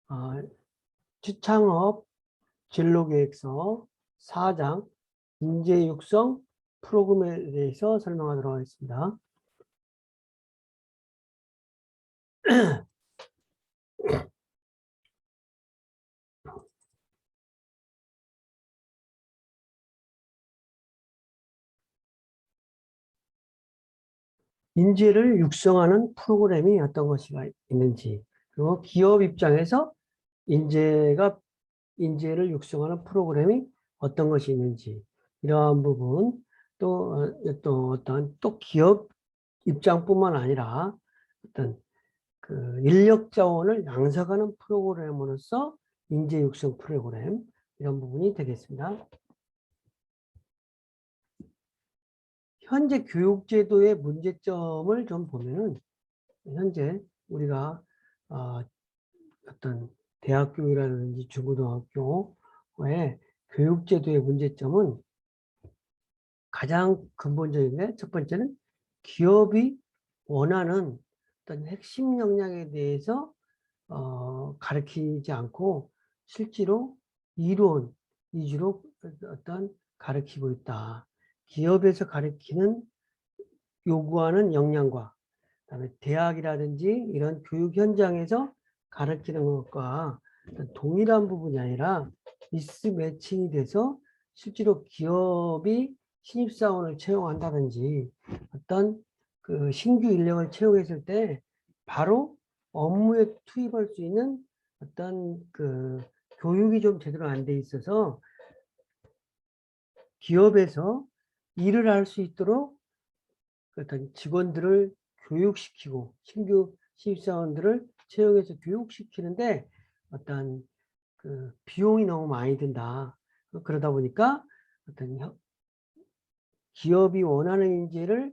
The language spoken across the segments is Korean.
어, 취창업 진로계획서 4장 인재 육성 프로그램에 대해서 설명하도록 하겠습니다. 인재를 육성하는 프로그램이 어떤 것이 있는지, 그리고 기업 입장에서 인재를 육성하는 프로그램이 어떤 것이 있는지, 이러한 부분, 또 어떤 또 기업 입장뿐만 아니라 어떤 그 인력 자원을 양성하는 프로그램으로서 인재 육성 프로그램, 이런 부분이 되겠습니다. 현재 교육제도의 문제점을 좀 보면은, 현재 우리가 어떤 대학교라든지 중고등학교의 교육제도의 문제점은 가장 근본적인 게, 첫 번째는 기업이 원하는 어떤 핵심 역량에 대해서 가르치지 않고 실제로 이론 위주로 어떤 가르치고 있다. 기업에서 가르치는 요구하는 역량과 그다음에 대학이라든지 이런 교육 현장에서 가르치는 것과 동일한 부분이 아니라 미스매칭이 돼서 실제로 기업이 신입사원을 채용한다든지 어떤 그 신규 인력을 채용했을 때 바로 업무에 투입할 수 있는 어떤 그 교육이 좀 제대로 안 돼 있어서 기업에서 일을 할 수 있도록 어떤 직원들을 교육시키고 신규 신입사원들을 채용해서 교육시키는데 어떤 그 비용이 너무 많이 든다. 그러다 보니까 어떤 기업이 원하는 인재를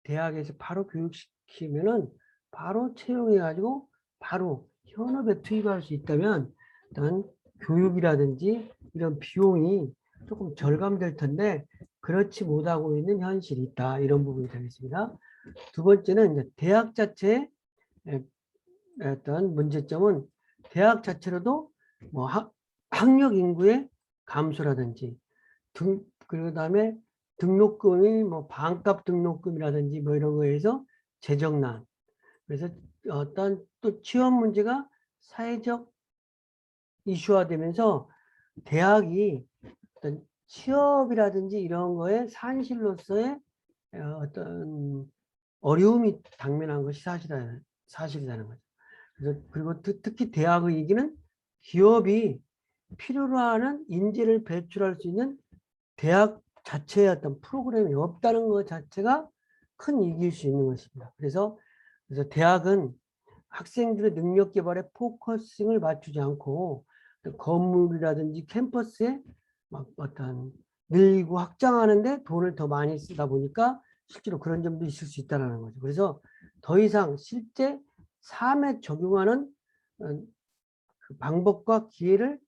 대학에서 바로 교육시키면은 바로 채용해가지고 바로 현업에 투입할 수 있다면 어떤 교육이라든지 이런 비용이 조금 절감될 텐데 그렇지 못하고 있는 현실이 있다. 이런 부분이 되겠습니다. 두 번째는 이제 대학 자체의 어떤 문제점은 대학 자체로도 뭐 학력 인구의 감소라든지 그 다음에 등록금이 뭐 반값 등록금이라든지 뭐 이런 거에서 재정난, 그래서 어떤 또 취업 문제가 사회적 이슈화되면서 대학이 어떤 취업이라든지 이런 거에 산실로서의 어떤 어려움이 당면한 것이 사실이라는 거죠. 그래서 그리고 특히 대학의 얘기는 기업이 필요로 하는 인재를 배출할 수 있는 대학 자체의 어떤 프로그램이 없다는 것 자체가 큰 이익일 수 있는 것입니다. 그래서 대학은 학생들의 능력 개발에 포커싱을 맞추지 않고 건물이라든지 캠퍼스에 막 어떤 늘리고 확장하는데 돈을 더 많이 쓰다 보니까 실제로 그런 점도 있을 수 있다는 거죠. 그래서 더 이상 실제 삶에 적용하는 그 방법과 기회를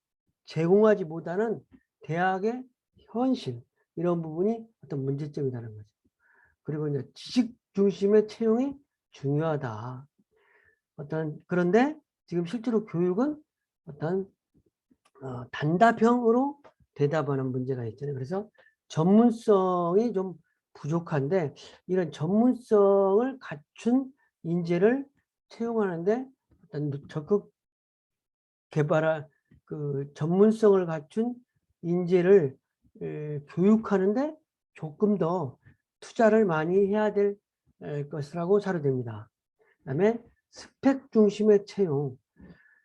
제공하지 못하는 대학의 현실, 이런 부분이 어떤 문제점이라는 거죠. 그리고 이제 지식 중심의 채용이 중요하다. 그런데 지금 실제로 교육은 어떤 단답형으로 대답하는 문제가 있잖아요. 그래서 전문성이 좀 부족한데 이런 전문성을 갖춘 인재를 채용하는데 어떤 적극 개발할 그 전문성을 갖춘 인재를 교육하는데 조금 더 투자를 많이 해야 될 것이라고 자료됩니다. 그다음에 스펙 중심의 채용.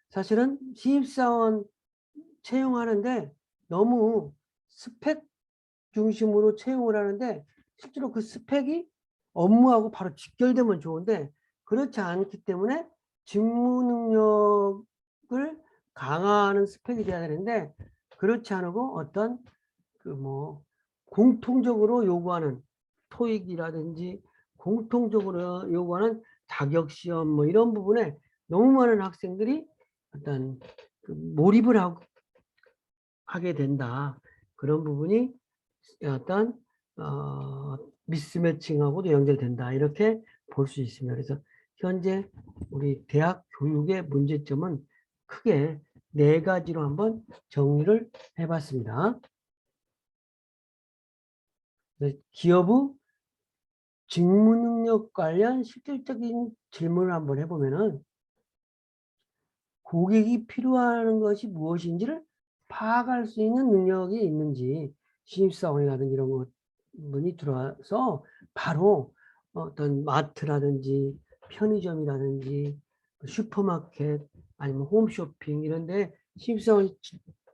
사실은 신입사원 채용하는데 너무 스펙 중심으로 채용을 하는데 실제로 그 스펙이 업무하고 바로 직결되면 좋은데 그렇지 않기 때문에 직무 능력을 강화하는 스펙이 돼야 되는데 그렇지 않고 어떤 그 뭐 공통적으로 요구하는 토익이라든지 공통적으로 요구하는 자격시험 뭐 이런 부분에 너무 많은 학생들이 어떤 그 몰입을 하게 된다. 그런 부분이 어떤 미스매칭하고도 연결된다. 이렇게 볼 수 있습니다. 그래서 현재 우리 대학 교육의 문제점은 크게 4가지로 한번 정리를 해봤습니다. 기업의 직무 능력 관련 실질적인 질문을 한번 해보면은 고객이 필요한 것이 무엇인지를 파악할 수 있는 능력이 있는지, 신입사원이라든지 이런 분이 들어와서 바로 어떤 마트라든지 편의점이라든지 슈퍼마켓 아니면 홈쇼핑 이런 데 신입사원이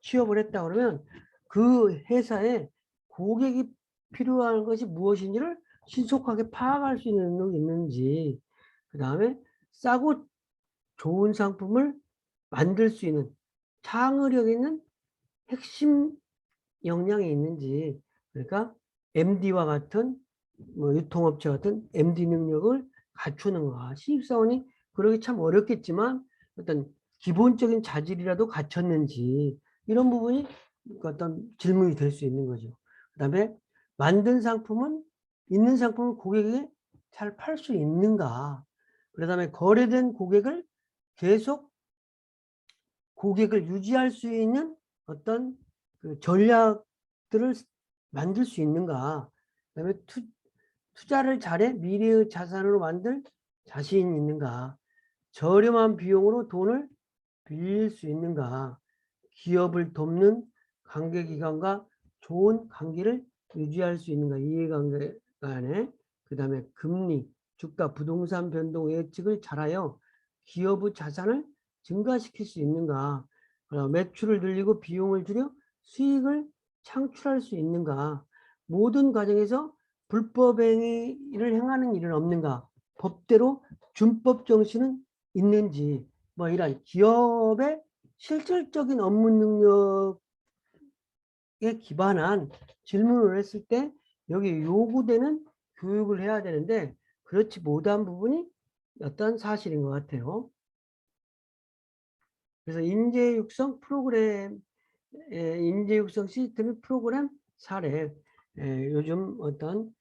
취업을 했다 그러면 그 회사에 고객이 필요한 것이 무엇인지를 신속하게 파악할 수 있는 능력이 있는지, 그 다음에 싸고 좋은 상품을 만들 수 있는 창의력 있는 핵심 역량이 있는지, 그러니까 MD와 같은 뭐 유통업체 같은 MD 능력을 갖추는가. 신입사원이 그러기 참 어렵겠지만 어떤 기본적인 자질이라도 갖췄는지, 이런 부분이 어떤 질문이 될 수 있는 거죠. 그 다음에 만든 상품은 있는 상품을 고객에게 잘 팔 수 있는가. 그 다음에 거래된 고객을 계속 고객을 유지할 수 있는 어떤 그 전략들을 만들 수 있는가. 그다음에 투자를 잘해 미래의 자산으로 만들 자신이 있는가. 저렴한 비용으로 돈을 빌릴 수 있는가. 기업을 돕는 관계기관과 좋은 관계를 유지할 수 있는가. 이해관계 간에. 그 다음에 금리, 주가, 부동산 변동 예측을 잘하여 기업의 자산을 증가시킬 수 있는가. 매출을 늘리고 비용을 줄여 수익을 창출할 수 있는가. 모든 과정에서 불법 행위를 행하는 일은 없는가. 법대로 준법 정신은 있는지. 뭐 이런 기업의 실질적인 업무 능력에 기반한 질문을 했을 때 여기 요구되는 교육을 해야 되는데 그렇지 못한 부분이 어떤 사실인 것 같아요. 그래서 인재육성 프로그램, 인재육성 시스템의 프로그램 사례, 요즘 어떤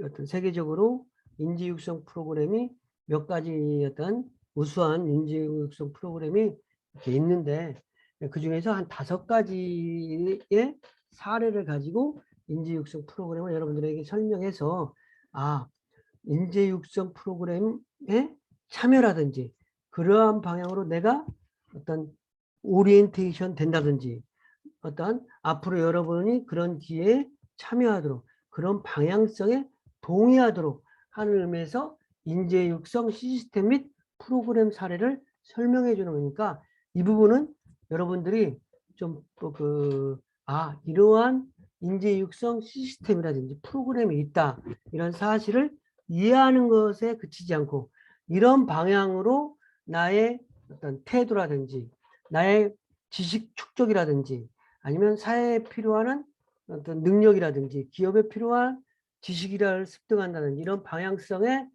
어떤 세계적으로 인재육성 프로그램이 몇 가지 어떤 우수한 인재육성 프로그램이 이렇게 있는데 그 중에서 한 5가지의 사례를 가지고 인재육성 프로그램을 여러분들에게 설명해서 인재육성 프로그램에 참여라든지 그러한 방향으로 내가 어떤 오리엔테이션 된다든지 어떤 앞으로 여러분이 그런 기회에 참여하도록 그런 방향성에 동의하도록 하는 의미에서 인재 육성 시스템 및 프로그램 사례를 설명해 주는 거니까 이 부분은 여러분들이 좀 이러한 인재 육성 시스템이라든지 프로그램이 있다 이런 사실을 이해하는 것에 그치지 않고 이런 방향으로 나의 어떤 태도라든지 나의 지식 축적이라든지 아니면 사회에 필요한 어떤 능력이라든지 기업에 필요한 지식이를 습득한다든지 이런 방향성에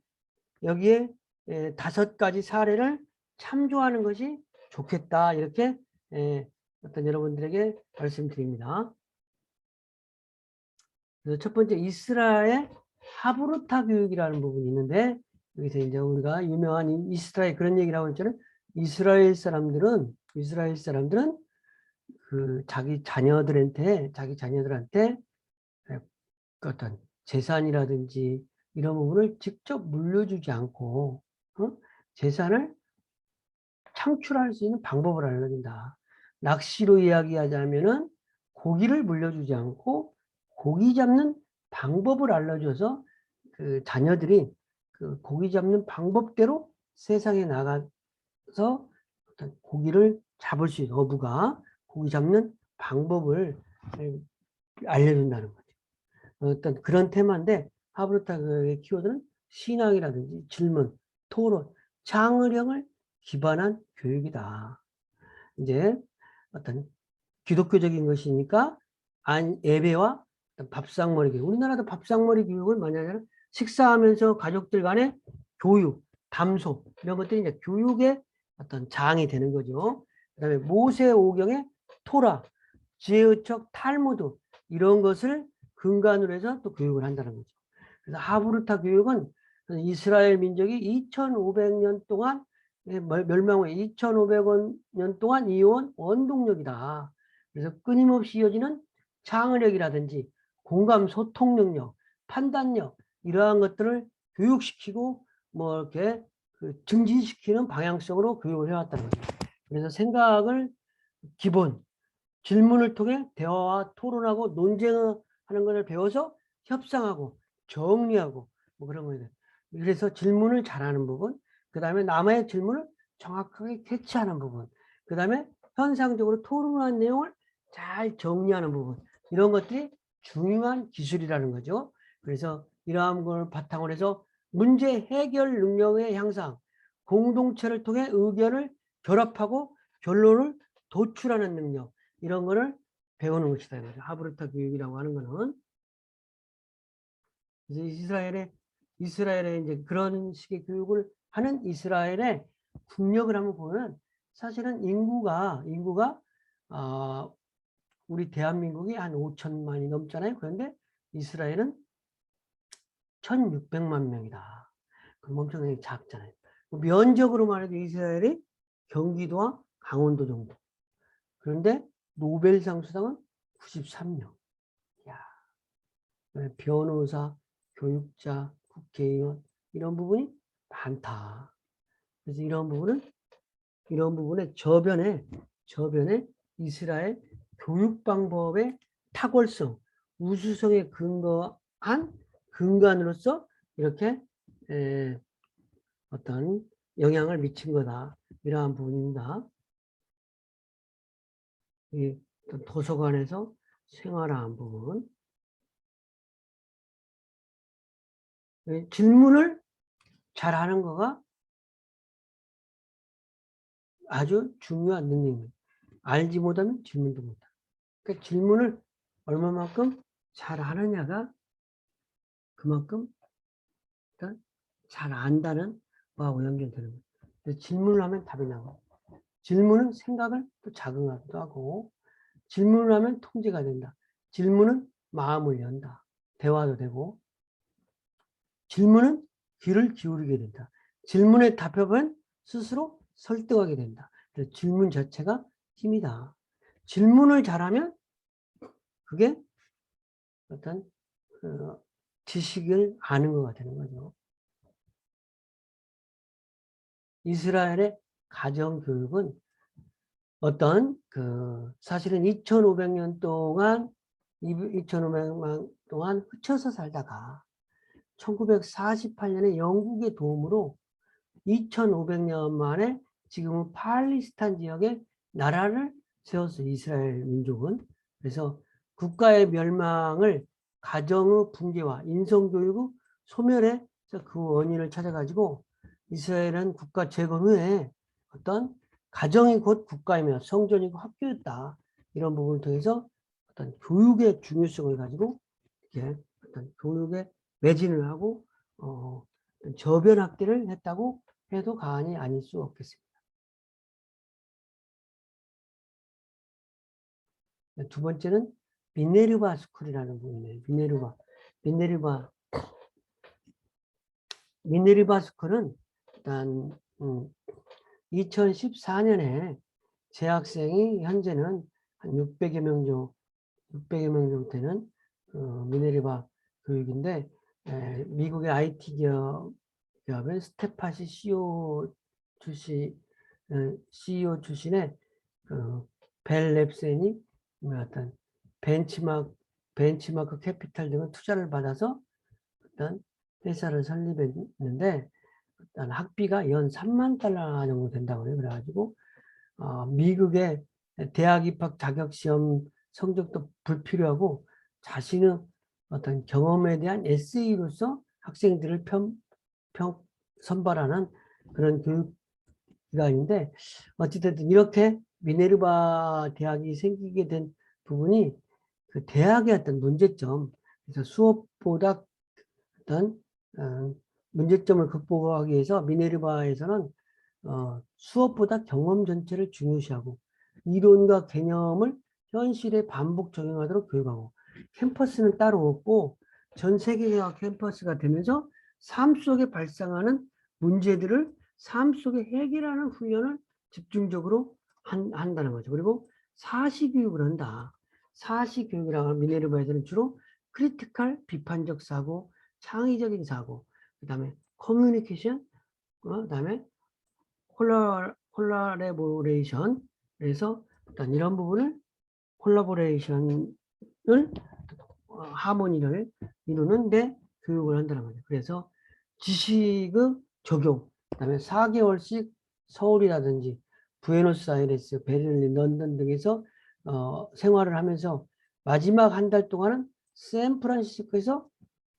여기에 5가지 사례를 참조하는 것이 좋겠다 이렇게 어떤 여러분들에게 말씀드립니다. 그래서 첫 번째 이스라엘 하브루타 교육이라는 부분이 있는데 여기서 이제 우리가 유명한 이스라엘 그런 얘기를 하고 있잖아요. 이스라엘 사람들은 자기 자녀들한테 어떤 재산이라든지 이런 부분을 직접 물려주지 않고 재산을 창출할 수 있는 방법을 알려준다. 낚시로 이야기하자면은 고기를 물려주지 않고 고기 잡는 방법을 알려줘서 그 자녀들이 그 고기 잡는 방법대로 세상에 나가서 어떤 고기를 잡을 수 있는 어부가 고기 잡는 방법을 알려준다는 거죠. 어떤 그런 테마인데 하브루타의 키워드는 신앙이라든지 질문, 토론, 창의력을 기반한 교육이다. 이제 어떤 기독교적인 것이니까 예배와 밥상머리 교육. 우리나라도 밥상머리 교육을 많이 하잖아요. 식사하면서 가족들 간의 교육, 담소 이런 것들이 이제 교육의 어떤 장이 되는 거죠. 그다음에 모세오경의 토라, 지혜의 책 탈무드 이런 것을 근간으로 해서 또 교육을 한다는 거죠. 그래서 하브루타 교육은 이스라엘 민족이 2500년 동안 멸망 후에 2500년 동안 이어온 원동력이다. 그래서 끊임없이 이어지는 창의력이라든지 공감 소통 능력, 판단력 이러한 것들을 교육시키고 뭐 이렇게 증진시키는 방향성으로 교육을 해왔다는 거죠. 그래서 생각을 기본 질문을 통해 대화와 토론하고 논쟁하는 것을 배워서 협상하고 정리하고 뭐 그런 거예요. 그래서 질문을 잘하는 부분, 그 다음에 남의 질문을 정확하게 캐치하는 부분, 그 다음에 현상적으로 토론한 내용을 잘 정리하는 부분, 이런 것들이 중요한 기술이라는 거죠. 그래서 이러한 걸 바탕으로 해서 문제 해결 능력의 향상, 공동체를 통해 의견을 결합하고 결론을 도출하는 능력, 이런 거를 배우는 것이다. 하브르타 교육이라고 하는 거는. 이제 이스라엘의 이제 그런 식의 교육을 하는 이스라엘의 국력을 한번 보면 사실은 인구가 우리 대한민국이 한 5천만이 넘잖아요. 그런데 이스라엘은 1,600만 명이다. 그럼 엄청나게 작잖아요. 면적으로 말해도 이스라엘이 경기도와 강원도 정도. 그런데 노벨상 수상은 93명. 야, 변호사, 교육자, 국회의원 이런 부분이 많다. 그래서 이런 부분에 저변에 이스라엘 교육 방법의 탁월성, 우수성에 근거한 근간으로서 이렇게 어떤 영향을 미친 거다. 이러한 부분입니다. 이 도서관에서 생활한 부분. 질문을 잘하는 거가 아주 중요한 능력입니다. 알지 못하면 질문도 못한다. 그러니까 질문을 얼마만큼 잘하느냐가 그만큼 잘 안다는 거하고 연결되는 거예요. 질문을 하면 답이 나고, 질문은 생각을 또 자극하기도 하고, 질문을 하면 통제가 된다. 질문은 마음을 연다. 대화도 되고, 질문은 귀를 기울이게 된다. 질문에 답해보면 스스로 설득하게 된다. 그래서 질문 자체가 힘이다. 질문을 잘하면 그게 어떤 지식을 아는 것가 되는 거죠. 이스라엘의 가정교육은 어떤 사실은 2500년 동안 2500년 동안 흩쳐서 살다가 1948년에 영국의 도움으로 2500년 만에 지금은 팔레스타인 지역에 나라를 세웠어요. 이스라엘 민족은. 그래서 국가의 멸망을 가정의 붕괴와 인성교육의 소멸에서 그 원인을 찾아가지고 이스라엘은 국가 재건 후에 어떤 가정이 곧 국가이며 성전이 곧 학교였다. 이런 부분을 통해서 어떤 교육의 중요성을 가지고 이렇게 어떤 교육에 매진을 하고 저변 확대를 했다고 해도 과언이 아닐 수 없겠습니다. 두 번째는 미네르바 스쿨이라는 부분이에요. 미네르바 스쿨은 일단 2014년에 재학생이 현재는 한 600여 명 정도 되는 미네르바 교육인데 미국의 IT 기업의 스테파시 CEO 출신의 벨 랩센이 어떤 벤치마크 캐피탈 등은 투자를 받아서 어떤 회사를 설립했는데 일단 학비가 연 3만 달러 정도 된다고 해요. 그래가지고 미국의 대학 입학 자격 시험 성적도 불필요하고 자신의 어떤 경험에 대한 에세이로서 학생들을 선발하는 그런 교육기관인데 어찌됐든 이렇게 미네르바 대학이 생기게 된 부분이 그 대학의 어떤 문제점, 그래서 수업보다 어떤 문제점을 극복하기 위해서 미네르바에서는 수업보다 경험 전체를 중요시하고 이론과 개념을 현실에 반복 적용하도록 교육하고 캠퍼스는 따로 없고 전 세계가 캠퍼스가 되면서 삶 속에 발생하는 문제들을 삶 속에 해결하는 훈련을 집중적으로 한다는 거죠. 그리고 사시교육을 한다. 사시교육이라고 하는 미네르바에서는 주로 크리티컬, 비판적 사고, 창의적인 사고, 그 다음에 커뮤니케이션, 그 다음에 콜라보레이션, 그래서 일단 이런 부분을 콜라보레이션을 하모니를 이루는데 교육을 한다는 거죠. 그래서 지식의 적용, 그다음에 4개월씩 서울이라든지 부에노스아이레스, 베를린, 런던 등에서 생활을 하면서 마지막 한 달 동안은 샌프란시스코에서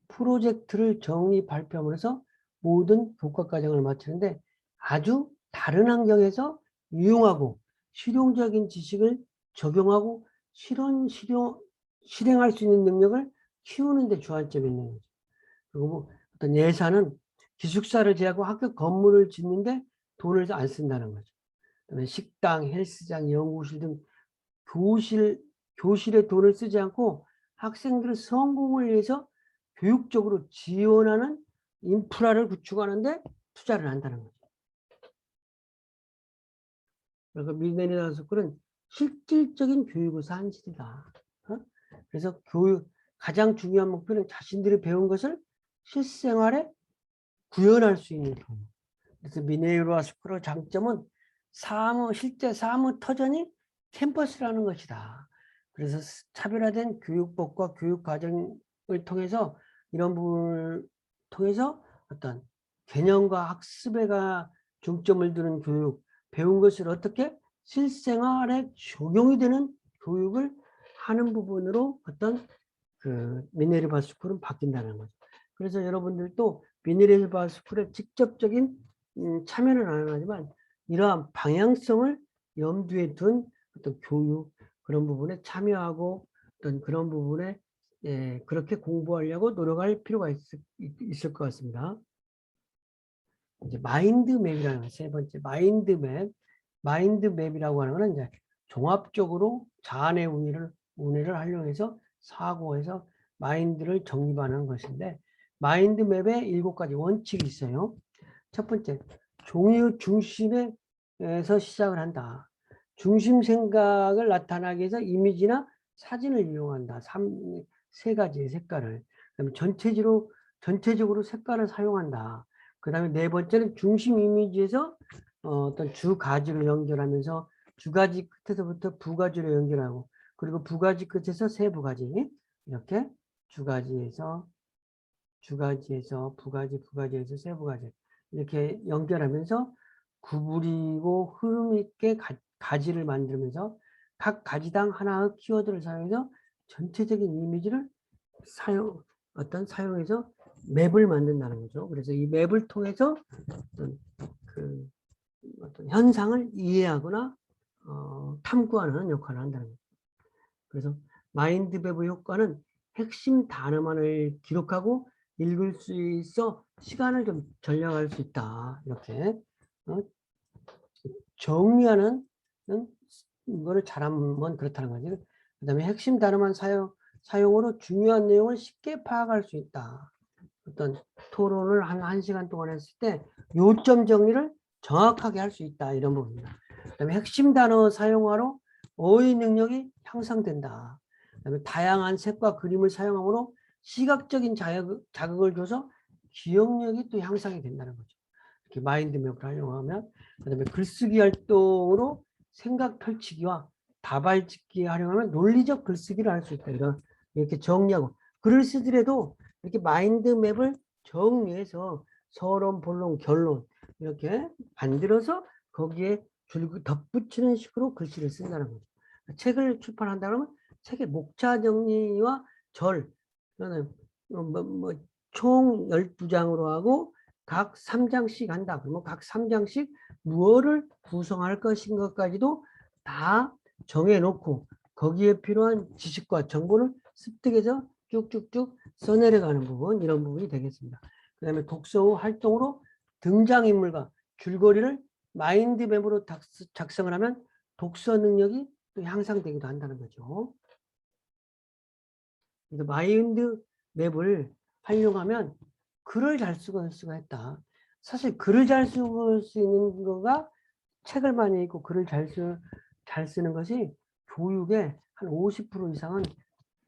프로젝트를 정리 발표하면서 모든 교과 과정을 마치는데 아주 다른 환경에서 유용하고 실용적인 지식을 적용하고 실행할 수 있는 능력을 키우는 데 주안점이 있는 거죠. 그리고 뭐 어떤 예산은 기숙사를 제하고 학교 건물을 짓는데 돈을 안 쓴다는 거죠. 그다음에 식당, 헬스장, 연구실 등 교실에 돈을 쓰지 않고 학생들의 성공을 위해서 교육적으로 지원하는 인프라를 구축하는데 투자를 한다는 거죠. 그러니까 밀레니얼 스쿨은 실질적인 교육의 산실이다. 그래서 교육 가장 중요한 목표는 자신들이 배운 것을 실생활에 구현할 수 있는 교육. 그래서 미네르바 스쿨의 장점은 실제 사무 터전이 캠퍼스라는 것이다. 그래서 차별화된 교육법과 교육 과정을 통해서 이런 부분을 통해서 어떤 개념과 학습에 중점을 두는 교육, 배운 것을 어떻게 실생활에 적용이 되는 교육을 하는 부분으로 어떤 그 미네르바 스쿨은 바뀐다는 거죠. 그래서 여러분들도 미네르바 스쿨에 직접적인 참여는 안 하지만 이러한 방향성을 염두에 둔 어떤 교육 그런 부분에 참여하고 어떤 그런 부분에 그렇게 공부하려고 노력할 필요가 있을 것 같습니다. 이제 마인드맵이라는 거, 세 번째 마인드맵. 마인드맵이라고 하는 거는 이제 종합적으로 자아의 운해를 활용해서 사고해서 마인드를 정립하는 것인데 마인드맵에 7가지 원칙이 있어요. 첫 번째, 종이의 중심에서 시작을 한다. 중심 생각을 나타나기 위해서 이미지나 사진을 이용한다. 세 가지의 색깔을. 그다음에 전체적으로 색깔을 사용한다. 그 다음에 네 번째는 중심 이미지에서 어떤 주가지로 연결하면서 주가지 끝에서부터 부가지로 연결하고 그리고 부가지 끝에서 세부가지 이렇게 주가지에서 부가지에서 세부가지 이렇게 연결하면서 구부리고 흐름 있게 가지를 만들면서 각 가지당 하나의 키워드를 사용해서 전체적인 이미지를 사용해서 맵을 만든다는 거죠. 그래서 이 맵을 통해서 어떤 현상을 이해하거나 탐구하는 역할을 한다는 거죠. 그래서 마인드맵의 효과는 핵심 단어만을 기록하고 읽을 수 있어 시간을 좀 절약할 수 있다. 이렇게 정리하는 거를 잘하면 그렇다는 거죠. 그 다음에 핵심 단어만 사용으로 중요한 내용을 쉽게 파악할 수 있다. 어떤 토론을 한 1시간 동안 했을 때 요점 정리를 정확하게 할 수 있다. 이런 부분입니다. 그다음에 핵심 단어 사용화로 어휘 능력이 향상된다. 그다음에 다양한 색과 그림을 사용함으로 시각적인 자극을 줘서 기억력이 또 향상이 된다는 거죠. 이렇게 마인드맵을 활용하면 그다음에 글쓰기 활동으로 생각 펼치기와 다발 짓기 활용하면 논리적 글쓰기를 할 수 있다. 이렇게 정리하고 글을 쓰더라도 이렇게 마인드맵을 정리해서 서론, 본론, 결론 이렇게 만들어서 거기에 줄 덧붙이는 식으로 글씨를 쓴다는 거죠. 책을 출판한다 그러면 책의 목차 정리와 절, 총 12장으로 하고 각 3장씩 한다. 그러면 각 3장씩 무엇을 구성할 것인 것까지도 다 정해놓고 거기에 필요한 지식과 정보를 습득해서 쭉쭉쭉 써내려가는 부분, 이런 부분이 되겠습니다. 그 다음에 독서 후 활동으로 등장인물과 줄거리를 마인드맵으로 작성을 하면 독서 능력이 또 향상되기도 한다는 거죠. 그래서 마인드맵을 활용하면 글을 잘 쓸 수가 있다. 사실 글을 잘 쓸 수 있는 거가 책을 많이 읽고 글을 잘 쓰는 것이 교육의 한 50% 이상은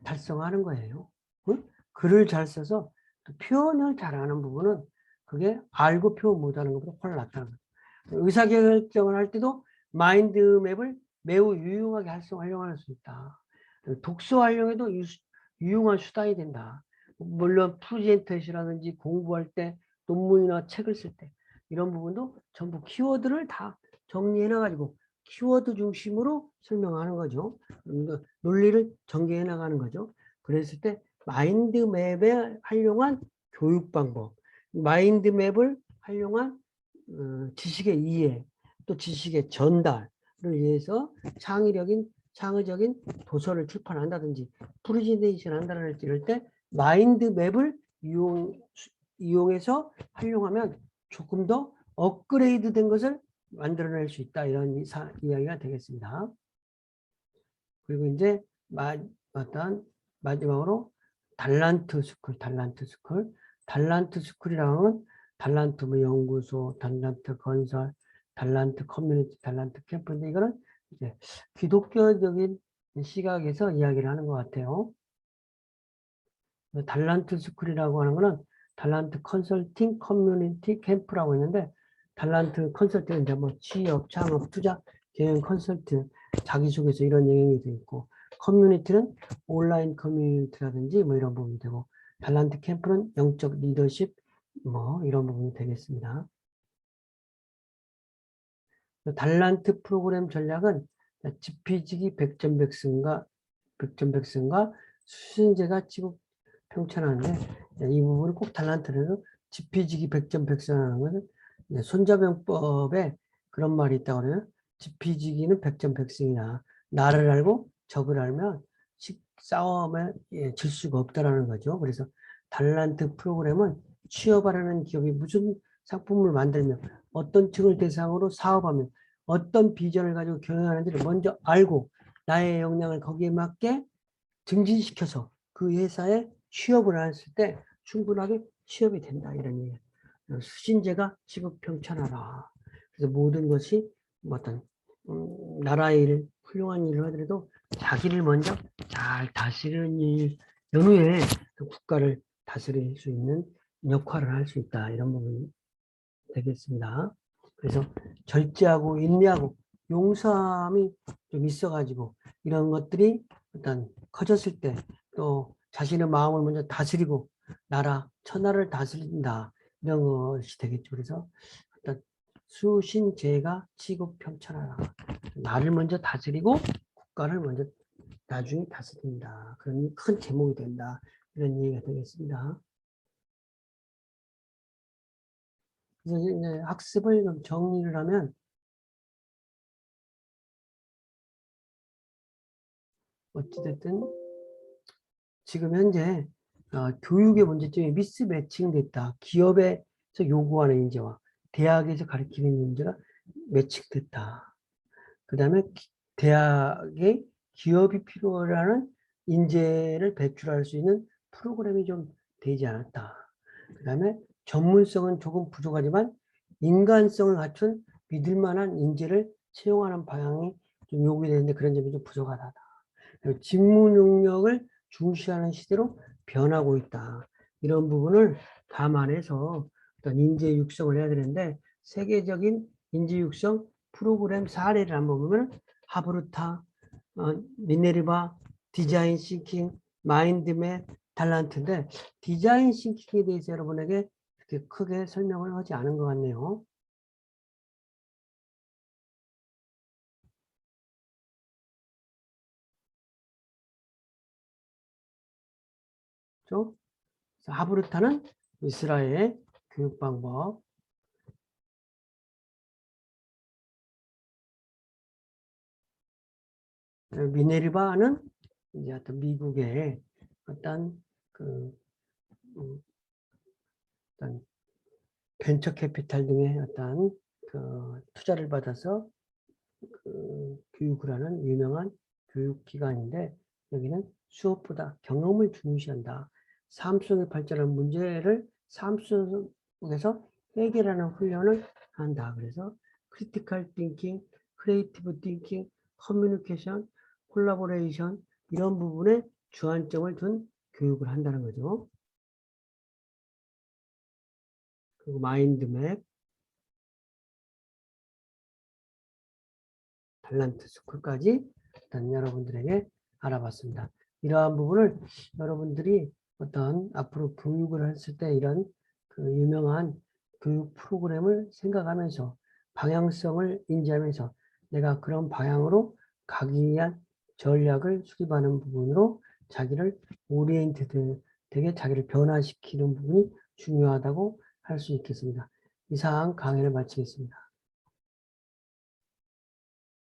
달성하는 거예요. 응? 글을 잘 써서 또 표현을 잘하는 부분은 그게 알고 표현 못하는 것보다 훨씬 낫다는 거예요. 의사결정을 할 때도 마인드맵을 매우 유용하게 활용할 수 있다. 독서 활용에도 유용한 수단이 된다. 물론 프레젠테이션이라든지 공부할 때 논문이나 책을 쓸 때 이런 부분도 전부 키워드를 다 정리해놔가지고 키워드 중심으로 설명하는 거죠. 논리를 전개해 나가는 거죠. 그랬을 때 마인드맵에 활용한 교육 방법, 마인드맵을 활용한 지식의 이해, 또 지식의 전달을 위해서 창의적인 도서를 출판한다든지 프레젠테이션 한다든지 이럴 때 마인드맵을 이용해서 활용하면 조금 더 업그레이드 된 것을 만들어낼 수 있다. 이런 이야기가 되겠습니다. 그리고 이제 마지막으로 달란트 스쿨. 달란트 스쿨이라는 건 달란트 뭐 연구소, 달란트 건설, 달란트 커뮤니티, 달란트 캠프인데 이거는 이제 기독교적인 시각에서 이야기를 하는 것 같아요. 달란트 스쿨이라고 하는 거는 달란트 컨설팅 커뮤니티 캠프라고 있는데 달란트 컨설팅은 이제 뭐 취업, 창업, 투자, 경영 컨설팅, 자기소개서 이런 내용이 되어 있고 커뮤니티는 온라인 커뮤니티라든지 뭐 이런 부분이 되고 달란트 캠프는 영적 리더십 뭐 이런 부분이 되겠습니다. 달란트 프로그램 전략은 지피지기 백전백승과 수신제가 지급 평천하는데 이 부분을 꼭 달란트에서 지피지기 백전백승하는 것은 손자병법에 그런 말이 있다고 그래요. 지피지기는 백전백승이다. 나를 알고 적을 알면 싸움에 질 수가 없다라는 거죠. 그래서 달란트 프로그램은 취업하려는 기업이 무슨 상품을 만들며 어떤 층을 대상으로 사업하며 어떤 비전을 가지고 경영하는지를 먼저 알고 나의 역량을 거기에 맞게 증진시켜서 그 회사에 취업을 했을 때 충분하게 취업이 된다. 이런 얘기예요. 수신제가 지극평천하라. 그래서 모든 것이 어떤 나라의 일, 훌륭한 일을 하더라도 자기를 먼저 잘 다스리는 일, 연후에 그 국가를 다스릴 수 있는 역할을 할 수 있다. 이런 부분이 되겠습니다. 그래서 절제하고 인내하고 용서함이 좀 있어가지고 이런 것들이 일단 커졌을 때 또 자신의 마음을 먼저 다스리고 천하를 다스린다 이런 것이 되겠죠. 그래서 일단 수신제가 치국평천하라. 나를 먼저 다스리고 국가를 먼저 나중에 다스린다. 그런 큰 제목이 된다. 이런 얘기가 되겠습니다. 그래서 이제 학습을 좀 정리를 하면 어찌됐든 지금 현재 교육의 문제점이 미스매칭 됐다. 기업에서 요구하는 인재와 대학에서 가르치는 인재가 매칭됐다. 그 다음에 대학에 기업이 필요로 하는 인재를 배출할 수 있는 프로그램이 좀 되지 않았다. 그 다음에 전문성은 조금 부족하지만 인간성을 갖춘 믿을 만한 인재를 채용하는 방향이 좀 요구되는데 그런 점이 좀 부족하다. 직무 능력을 중시하는 시대로 변하고 있다. 이런 부분을 감안해서 어떤 인재 육성을 해야 되는데 세계적인 인재 육성 프로그램 사례를 한번 보면 하브르타, 미네르바, 디자인 싱킹, 마인드맵, 달란트인데 디자인 싱킹에 대해서 여러분에게 그렇게 크게 설명을 하지 않은 것 같네요. 그렇죠? 하브르타는 이스라엘의 교육 방법, 미네르바는 이제 어떤 미국의 어떤 그 어떤 벤처 캐피탈 등의 어떤 그 투자를 받아서 교육을 하는 유명한 교육기관인데 여기는 수업보다 경험을 중시한다. 삶 속에 발전한 문제를 삶 속에서 해결하는 훈련을 한다. 그래서 크리티컬 띵킹, 크리에이티브 띵킹, 커뮤니케이션, 콜라보레이션 이런 부분에 주안점을 둔 교육을 한다는 거죠. 그리고 마인드맵, 탤런트 스쿨까지 일단 여러분들에게 알아봤습니다. 이러한 부분을 여러분들이 어떤 앞으로 교육을 했을 때 이런 그 유명한 교육 프로그램을 생각하면서 방향성을 인지하면서 내가 그런 방향으로 가기 위한 전략을 수립하는 부분으로 자기를 오리엔티드 되게 자기를 변화시키는 부분이 중요하다고 할 수 있겠습니다. 이상 강의를 마치겠습니다.